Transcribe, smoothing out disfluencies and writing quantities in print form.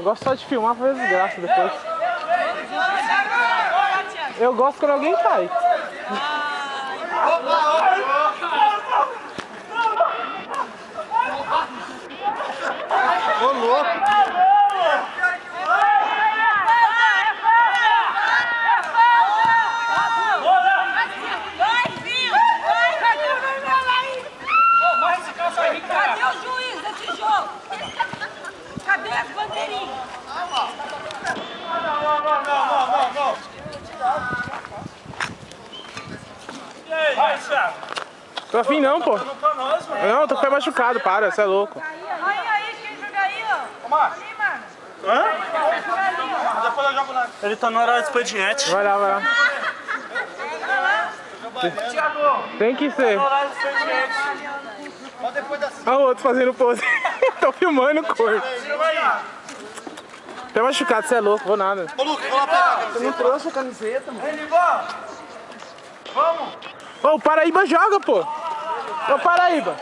gosto só de filmar pra ver desgraça depois. Eu gosto quando alguém cai. Ô, louco! Cadê o juiz desse jogo? Cadê as bandeirinhas? Não. E aí, Thiago? Tô afim não, pô. Não pra nós, mano. Não, tô com o pé machucado, para, você é louco. Aí, quem joga aí, ó? Ali, mano. Hã? Depois eu jogo lá. Ele tá no horário de expediente. Vai lá. Tem que ser. No horário de expediente. Olha o outro fazendo pose. Tô filmando o corpo. Pé machucado, você é louco, vou nada. Ô, Lucas, vou lá pegar. Você não trouxe a camiseta, mano. Ei, Nivan! Vamos! Ô, o Paraíba joga, pô. Ô, Paraíba.